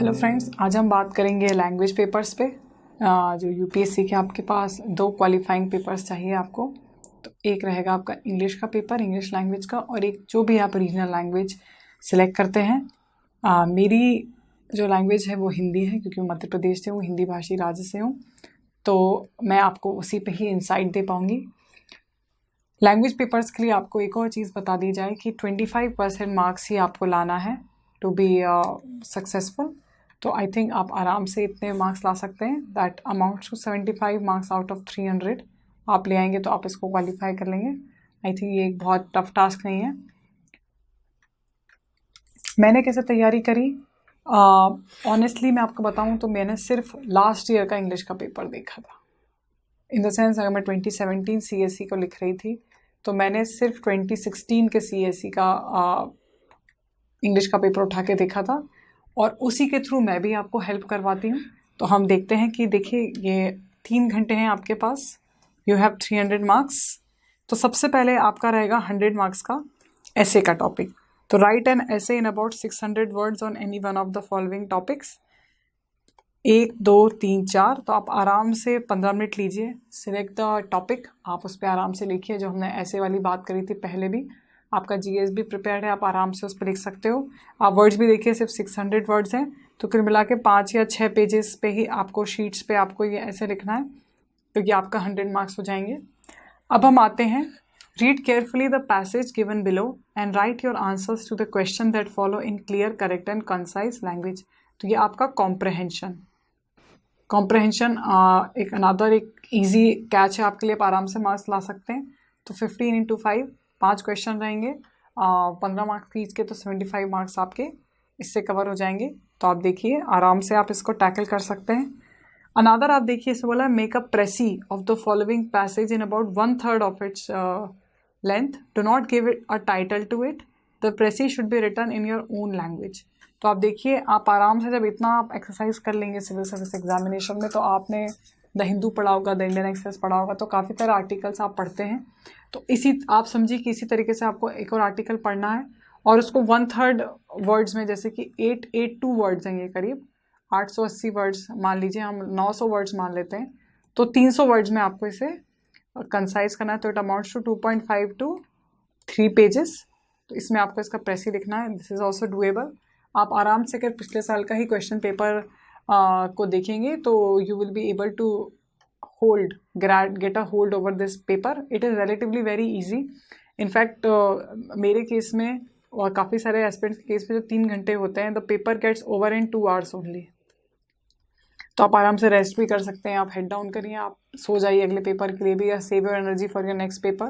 Hello friends, आज हम बात करेंगे लैंग्वेज पेपर्स पे। जो यूपीएससी के आपके पास 2 क्वालिफाइंग पेपर्स चाहिए आपको। तो एक रहेगा आपका इंग्लिश का पेपर, इंग्लिश लैंग्वेज का, और एक जो भी आप रीजनल लैंग्वेज सिलेक्ट करते हैं। मेरी जो लैंग्वेज है वो हिंदी है, क्योंकि मैं मध्य प्रदेश से हूँ, हिंदी भाषी राज्य से हूँ, तो मैं आपको उसी पे ही इंसाइट दे पाऊँगी। लैंग्वेज पेपर्स के लिए आपको एक और चीज़ बता दी जाए कि 25% मार्क्स ही आपको लाना है टू बी सक्सेसफुल। तो आई थिंक आप आराम से इतने मार्क्स ला सकते हैं। That amounts to 75 marks out of 300 आप ले आएंगे तो आप इसको क्वालिफाई कर लेंगे। आई थिंक ये एक बहुत टफ टास्क नहीं है। मैंने कैसे तैयारी करी, ऑनेस्टली मैं आपको बताऊं तो मैंने सिर्फ लास्ट ईयर का इंग्लिश का पेपर देखा था। इन द सेंस, अगर मैं 2017 सीएससी को लिख रही थी तो मैंने सिर्फ 2016 के सीएससी का इंग्लिश का पेपर उठा के देखा था, और उसी के थ्रू मैं भी आपको हेल्प करवाती हूँ। तो हम देखते हैं कि देखिए, ये 3 घंटे हैं आपके पास, यू हैव 300 मार्क्स। तो सबसे पहले आपका रहेगा 100 मार्क्स का ऐसे का टॉपिक। तो राइट एन ऐसे in about 600 words on any one of the following topics. 1 2 3 4। तो आप आराम से 15 मिनट लीजिए, सिलेक्ट द टॉपिक, आप उस पर आराम से लिखिए। जो हमने ऐसे वाली बात करी थी पहले भी, आपका जीएस भी प्रिपेयर्ड है, आप आराम से उस पर लिख सकते हो। आप वर्ड्स भी देखिए, सिर्फ 600 वर्ड्स हैं, तो कुल मिला के 5 या 6 पेजेस पे ही आपको, शीट्स पे आपको ये ऐसे लिखना है, क्योंकि आपका 100 मार्क्स हो जाएंगे। अब हम आते हैं, read carefully the passage given below and write your answers to the question that follow in clear, correct and concise language. तो ये आपका कॉम्प्रहेंशन एक अनदर एक ईजी कैच है आपके लिए, आप आराम से मार्क्स ला सकते हैं। तो 15 × 5 5 क्वेश्चन रहेंगे, 15 मार्क्स ईच के, तो 75 मार्क्स आपके इससे कवर हो जाएंगे। तो आप देखिए, आराम से आप इसको टैकल कर सकते हैं। अनदर आप देखिए, इसे बोला make a precis of the following passage in about 1/3 of its length, do not give it a title to it, the precis should be written in your own language. तो आप देखिए, आप आराम से जब इतना आप एक्सरसाइज कर लेंगे सिविल सर्विस एग्जामिनेशन में, तो आपने द हिंदू पढ़ा होगा, द इंडियन एक्सप्रेस पढ़ा होगा, तो काफ़ी सारे आर्टिकल्स आप पढ़ते हैं। तो इसी, आप समझिए कि इसी तरीके से आपको एक और आर्टिकल पढ़ना है, और उसको 1/3 वर्ड्स में, जैसे कि 882 वर्ड्स हैं, ये करीब 880 वर्ड्स मान लीजिए, हम 900 वर्ड्स मान लेते हैं, तो 300 वर्ड्स में आपको इसे कंसाइज करना है। तो it amounts to 2.5 to 3 pages. तो इसमें आपको इसका प्रेसी लिखना है। This is also doable. आप आराम से अगर पिछले साल का ही क्वेश्चन पेपर को देखेंगे तो you will be able to get a hold over this paper. It is relatively very easy. In fact मेरे केस में और काफ़ी सारे एस्पिरेंट्स के केस में, जो 3 घंटे होते हैं, the paper gets over in 2 hours only. तो आप आराम से रेस्ट भी कर सकते हैं, आप हेड डाउन करिए, आप सो जाइए अगले पेपर के लिए भी, या save your energy for your next paper.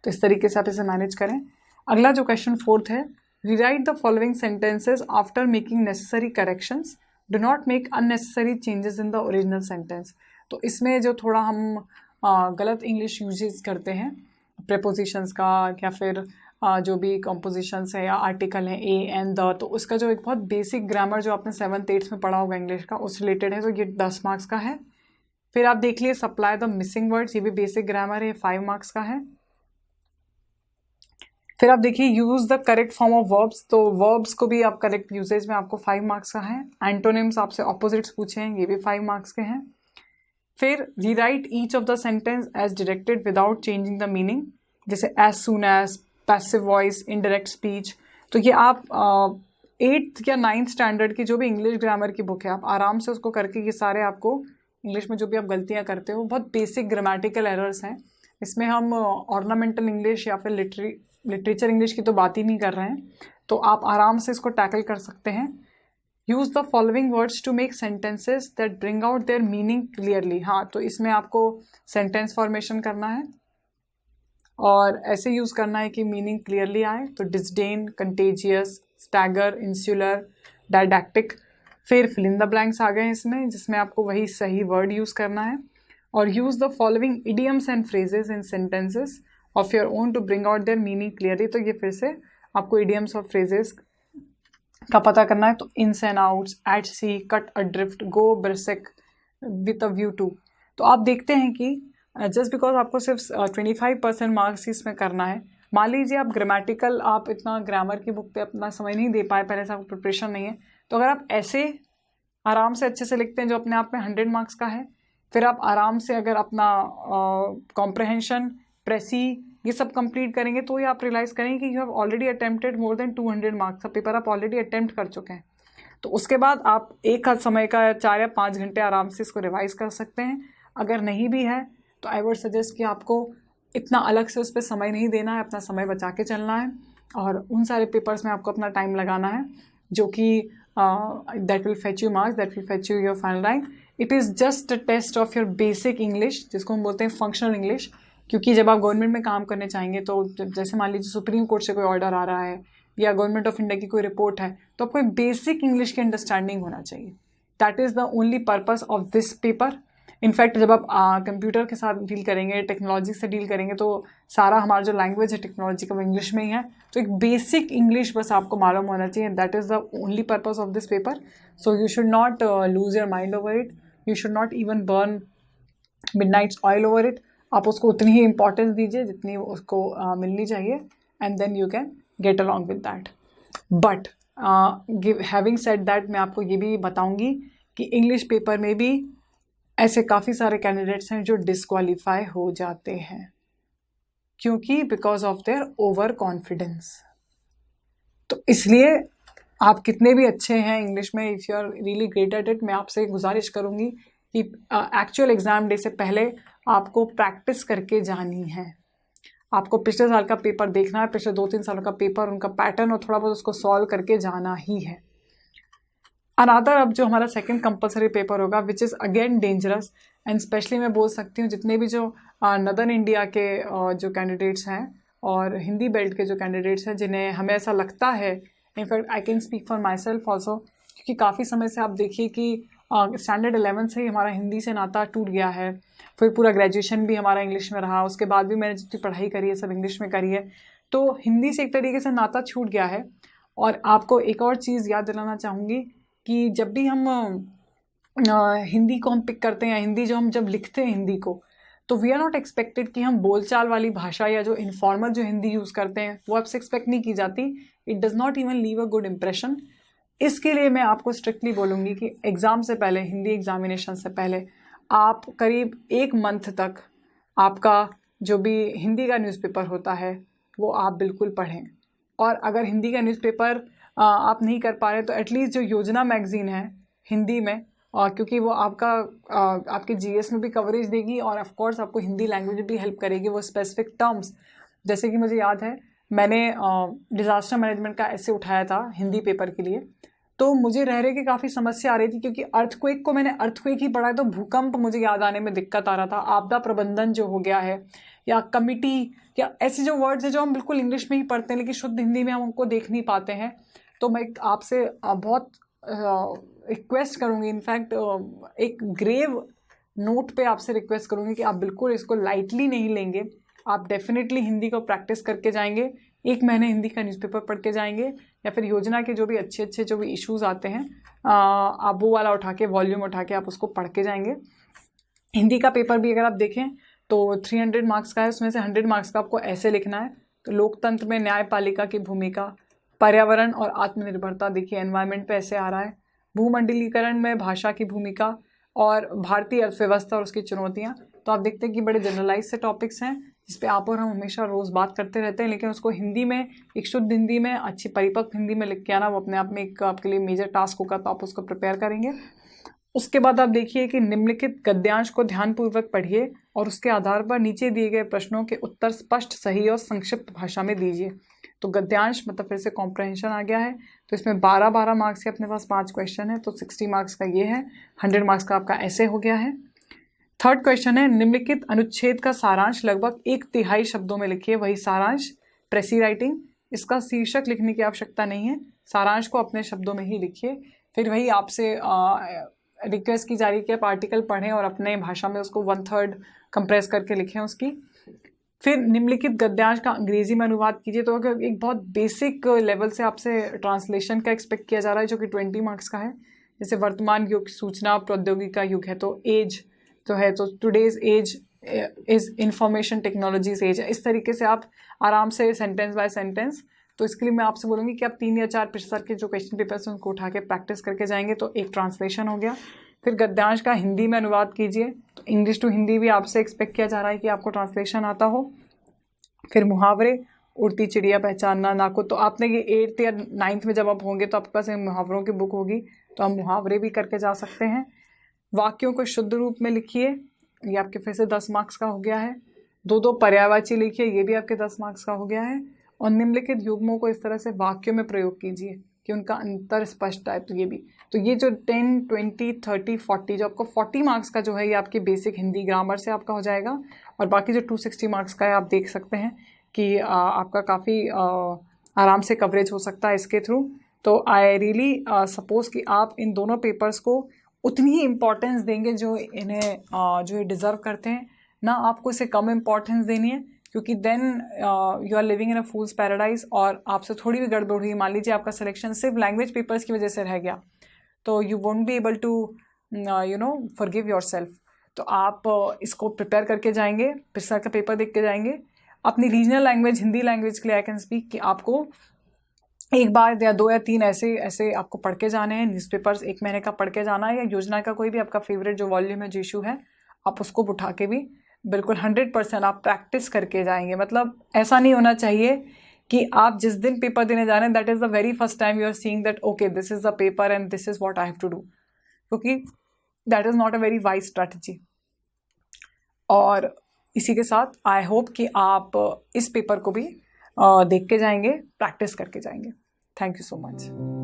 तो इस तरीके से आप इसे मैनेज करें। अगला जो क्वेश्चन 4th है, rewrite the following sentences after making necessary corrections, do not make unnecessary changes in the original sentence. तो इसमें जो थोड़ा हम गलत इंग्लिश यूजेस करते हैं प्रेपोजिशंस का, या फिर जो भी कंपोजिशंस है या आर्टिकल है, ए एंड द, तो उसका जो एक बहुत बेसिक ग्रामर जो आपने 7th 8th में पढ़ा होगा इंग्लिश का, उस रिलेटेड है, तो ये 10 मार्क्स का है। फिर आप देख लिए सप्लाई द मिसिंग वर्ड्स, ये भी बेसिक ग्रामर है, 5 मार्क्स का है। फिर आप देखिए use the correct form of verbs, तो वर्ब्स को भी आप करेक्ट यूजेज में, आपको 5 मार्क्स का है। एंटोनिम्स आपसे ऑपोजिट्स पूछे हैं, ये भी 5 मार्क्स के हैं। फिर rewrite each of the sentence as directed without changing the meaning, जैसे as soon as, passive voice, indirect speech. तो ये आप 8th या 9th स्टैंडर्ड की जो भी इंग्लिश ग्रामर की बुक है, आप आराम से उसको करके, ये सारे आपको इंग्लिश में जो भी आप गलतियाँ करते हो, बहुत बेसिक ग्रामेटिकल एरर्स हैं। इसमें हम ऑर्नामेंटल इंग्लिश या फिर लिटरेचर इंग्लिश की तो बात ही नहीं कर रहे हैं। तो आप आराम से इसको टैकल कर सकते हैं। Use the following words to make sentences that bring out their meaning clearly. हाँ, तो इसमें आपको सेंटेंस फॉर्मेशन करना है और ऐसे यूज़ करना है कि मीनिंग क्लियरली आए। तो डिस्डेन, कंटेजियस, स्टैगर, इंसुलर, डायडैक्टिक। फिर फिल इन द ब्लैंक्स आ गए इसमें, जिसमें आपको वही सही वर्ड यूज़ करना है। और use the following idioms and phrases in sentences of your own to bring out their meaning clearly. तो ये फिर से आपको इडियम्स और फ्रेजेस का पता करना है। तो ins and outs, at sea, cut adrift, go brisk, with a view to. तो आप देखते हैं कि जस्ट बिकॉज आपको सिर्फ 25% मार्क्स इसमें करना है, मान लीजिए आप ग्रामेटिकल, आप इतना ग्रामर की बुक पे अपना समय नहीं दे पाए, पहले से आपको प्रिपरेशन नहीं है, तो अगर आप ऐसे आराम से अच्छे से लिखते हैं जो अपने आप में 100 मार्क्स का है। फिर आप आराम से अगर अपना कॉम्प्रहेंशन, प्रेसी ये सब कंप्लीट करेंगे तो ही आप रियलाइज़ करेंगे कि you have already attempted more than 200 marks का पेपर आप ऑलरेडी अटेम्प्ट कर चुके हैं। तो उसके बाद आप एक हाथ समय का 4 या 5 घंटे आराम से इसको रिवाइज कर सकते हैं। अगर नहीं भी है तो आई वुड सजेस्ट कि आपको इतना अलग से उस पर समय नहीं देना है, अपना समय बचा के चलना है और उन सारे पेपर्स में आपको अपना टाइम लगाना है जो कि that will fetch you marks, that will fetch you your final rank. It is just a test of your basic English, जिसको हम बोलते हैं फंक्शनल इंग्लिश। क्योंकि जब आप गवर्नमेंट में काम करने चाहेंगे तो जैसे मान लीजिए सुप्रीम कोर्ट से कोई ऑर्डर आ रहा है या गवर्नमेंट ऑफ इंडिया की कोई रिपोर्ट है, तो आपको एक बेसिक इंग्लिश की अंडरस्टैंडिंग होना चाहिए। That is the only purpose of this paper. In fact जब आप कंप्यूटर के साथ डील करेंगे, टेक्नोलॉजी से डील करेंगे, तो सारा हमारा जो लैंग्वेज है टेक्नोलॉजी का वो इंग्लिश में ही है। तो एक बेसिक इंग्लिश बस आपको मालूम होना चाहिए। That is the only purpose of this paper. So you should not lose your mind over it, you should not even burn Midnights oil over it. आप उसको उतनी ही इंपॉर्टेंस दीजिए जितनी उसको मिलनी चाहिए, and then you can get along with that. But having said that, मैं आपको ये भी बताऊंगी कि इंग्लिश पेपर में भी ऐसे काफ़ी सारे कैंडिडेट्स हैं जो डिस्क्वालीफाई हो जाते हैं, क्योंकि because of their overconfidence. तो इसलिए आप कितने भी अच्छे हैं इंग्लिश में, if you are really great at it, मैं आपसे गुजारिश करूँगी कि एक्चुअल एग्ज़ाम डे से पहले आपको प्रैक्टिस करके जानी है। आपको पिछले साल का पेपर देखना है, पिछले 2-3 सालों का पेपर, उनका पैटर्न, और थोड़ा बहुत उसको सॉल्व करके जाना ही है। अनादर अब जो हमारा सेकंड कंपलसरी पेपर होगा which is again dangerous, and specially मैं बोल सकती हूँ जितने भी जो नदर्न इंडिया के जो कैंडिडेट्स हैं और हिंदी बेल्ट के जो कैंडिडेट्स हैं, जिन्हें हमें ऐसा लगता है, in fact I can speak for my self also, क्योंकि काफ़ी समय से आप देखिए कि स्टैंडर्ड 11 से ही हमारा हिंदी से नाता टूट गया है। फिर पूरा ग्रेजुएशन भी हमारा इंग्लिश में रहा, उसके बाद भी मैंने जितनी पढ़ाई करी है सब इंग्लिश में करी है, तो हिंदी से एक तरीके से नाता छूट गया है। और आपको एक और चीज़ याद दिलाना चाहूँगी कि जब भी हम हिंदी को हम पिक करते हैं, हिंदी जो हम जब लिखते हैं हिंदी को, तो वी आर नॉट एक्सपेक्टेड कि हम बोलचाल वाली भाषा या जो इनफॉर्मल जो हिंदी यूज़ करते हैं वो आपसे एक्सपेक्ट नहीं की जाती। It does not even leave a good impression. इसके लिए मैं आपको स्ट्रिक्टली बोलूँगी कि एग्ज़ाम से पहले, हिंदी एग्जामिनेशन से पहले, आप करीब 1 मंथ तक आपका जो भी हिंदी का न्यूज़पेपर होता है वो आप बिल्कुल पढ़ें। और अगर हिंदी का न्यूज़पेपर आप नहीं कर पा रहे तो एटलीस्ट जो योजना मैगज़ीन है हिंदी में, और क्योंकि वो आपके जीएस में भी कवरेज देगी और ऑफ कोर्स आपको हिंदी लैंग्वेज में भी हेल्प करेगी। वो स्पेसिफिक टर्म्स, जैसे कि मुझे याद है मैंने डिज़ास्टर मैनेजमेंट का ऐसे उठाया था हिंदी पेपर के लिए, तो मुझे रह रहे कि काफ़ी समस्या आ रही थी, क्योंकि अर्थक्वेक को मैंने अर्थक्वेक ही पढ़ा है तो भूकंप मुझे याद आने में दिक्कत आ रहा था। आपदा प्रबंधन जो हो गया है, या कमिटी, या ऐसे जो वर्ड्स हैं जो हम बिल्कुल इंग्लिश में ही पढ़ते हैं लेकिन शुद्ध हिंदी में हम उनको देख नहीं पाते हैं। तो मैं आपसे बहुत रिक्वेस्ट करूँगी, इनफैक्ट एक ग्रेव नोट पे आपसे रिक्वेस्ट करूँगी कि आप बिल्कुल इसको लाइटली नहीं लेंगे। आप डेफिनेटली हिंदी को प्रैक्टिस करके जाएंगे, 1 महीने हिंदी का न्यूज़पेपर पढ़ के जाएंगे, या फिर योजना के जो भी अच्छे जो भी इश्यूज़ आते हैं आप वो वाला उठा के, वॉल्यूम उठा के आप उसको पढ़ के जाएंगे। हिंदी का पेपर भी अगर आप देखें तो 300 मार्क्स का है, उसमें से 100 मार्क्स का आपको ऐसे लिखना है। तो लोकतंत्र में न्यायपालिका की भूमिका, पर्यावरण और आत्मनिर्भरता, देखिए एनवायरनमेंट पे ऐसे आ रहा है, भूमंडलीकरण में भाषा की भूमिका, और भारतीय अर्थव्यवस्था और उसकी चुनौतियाँ। तो आप देखते हैं कि बड़े जनरलाइज से टॉपिक्स हैं जिस पे आप और हम हमेशा रोज़ बात करते रहते हैं, लेकिन उसको हिंदी में, एक शुद्ध हिंदी में, अच्छी परिपक्व हिंदी में लिख के आना वो अपने आप में एक आपके लिए मेजर टास्क होगा। तो आप उसको प्रिपेयर करेंगे। उसके बाद आप देखिए कि निम्नलिखित गद्यांश को ध्यानपूर्वक पढ़िए और उसके आधार पर नीचे दिए गए प्रश्नों के उत्तर स्पष्ट, सही और संक्षिप्त भाषा में दीजिए। तो गद्यांश मतलब फिर से कॉम्प्रहेंशन आ गया है। तो इसमें 12 मार्क्स के अपने पास 5 क्वेश्चन है, तो 60 मार्क्स का ये है, 100 मार्क्स का आपका ऐसे हो गया है। थर्ड क्वेश्चन है, निम्नलिखित अनुच्छेद का सारांश लगभग 1/3 शब्दों में लिखिए। वही सारांश, प्रेसी राइटिंग, इसका शीर्षक लिखने की आवश्यकता नहीं है, सारांश को अपने शब्दों में ही लिखिए। फिर वही आपसे रिक्वेस्ट की जा रही है कि आप आर्टिकल पढ़ें और अपने भाषा में उसको 1/3 कंप्रेस करके लिखें उसकी। फिर निम्नलिखित गद्यांश का अंग्रेजी में अनुवाद कीजिए। तो अगर एक बहुत बेसिक लेवल से आपसे ट्रांसलेशन का एक्सपेक्ट किया जा रहा है जो कि 20 मार्क्स का है, जैसे वर्तमान युग सूचना प्रौद्योगिकी का युग है, तो एज जो है, तो today's age is information technologies age है। इस तरीके से आप आराम से सेंटेंस बाय सेंटेंस तो इसके लिए मैं आपसे बोलूँगी कि आप 3 या 4 पिछले साल के जो क्वेश्चन पेपर्स हैं उनको उठा के प्रैक्टिस करके जाएंगे तो एक ट्रांसलेशन हो गया। फिर गद्यांश का हिंदी में अनुवाद कीजिए, तो इंग्लिश टू हिंदी भी आपसे एक्सपेक्ट किया जा रहा है कि आपको ट्रांसलेशन आता हो। फिर मुहावरे, उड़ती चिड़िया पहचानना ना को, तो आपने ये 8th या 9th में जब आप होंगे तो आपके पास मुहावरों की बुक होगी, तो हम मुहावरे भी करके जा सकते हैं। वाक्यों को शुद्ध रूप में लिखिए, ये आपके फिर से 10 मार्क्स का हो गया है। 2 पर्यायवाची लिखिए, ये भी आपके 10 मार्क्स का हो गया है। और निम्नलिखित युग्मों को इस तरह से वाक्यों में प्रयोग कीजिए कि उनका अंतर स्पष्ट है, तो ये भी। तो ये जो 10, 20, 30, 40 जो आपको 40 मार्क्स का जो है ये आपकी बेसिक हिंदी ग्रामर से आपका हो जाएगा। और बाकी जो 260 मार्क्स का है आप देख सकते हैं कि आपका काफ़ी आराम से कवरेज हो सकता है इसके थ्रू। तो आई रियली सपोज कि आप इन दोनों पेपर्स को उतनी ही इम्पोर्टेंस देंगे जो इन्हें जो ये डिज़र्व करते हैं, ना आपको इसे कम इम्पोर्टेंस देनी है, क्योंकि then you are living in a fool's paradise. और आपसे थोड़ी भी गड़बड़ हुई, मान लीजिए आपका सिलेक्शन सिर्फ लैंग्वेज पेपर्स की वजह से रह गया, तो you won't be able to forgive yourself. तो आप इसको प्रिपेयर करके जाएंगे, पिछला का पेपर देख के जाएंगे। अपनी रीजनल लैंग्वेज हिंदी लैंग्वेज के लिए आई कैन स्पीक कि आपको एक बार या 2 या 3 ऐसे आपको पढ़ के जाने हैं। न्यूज़पेपर्स 1 महीने का पढ़ के जाना है, या योजना का कोई भी आपका फेवरेट जो वॉल्यूम है, जो इशू है, आप उसको उठा के भी बिल्कुल 100% आप प्रैक्टिस करके जाएंगे। मतलब ऐसा नहीं होना चाहिए कि आप जिस दिन पेपर देने जा रहे हैं that is the very first time you are seeing that okay this is the paper and this is what I have to do, क्योंकि that is not a very wise strategy. और इसी के साथ I hope कि आप इस paper को भी देख के जाएंगे, प्रैक्टिस करके जाएंगे। Thank you so much.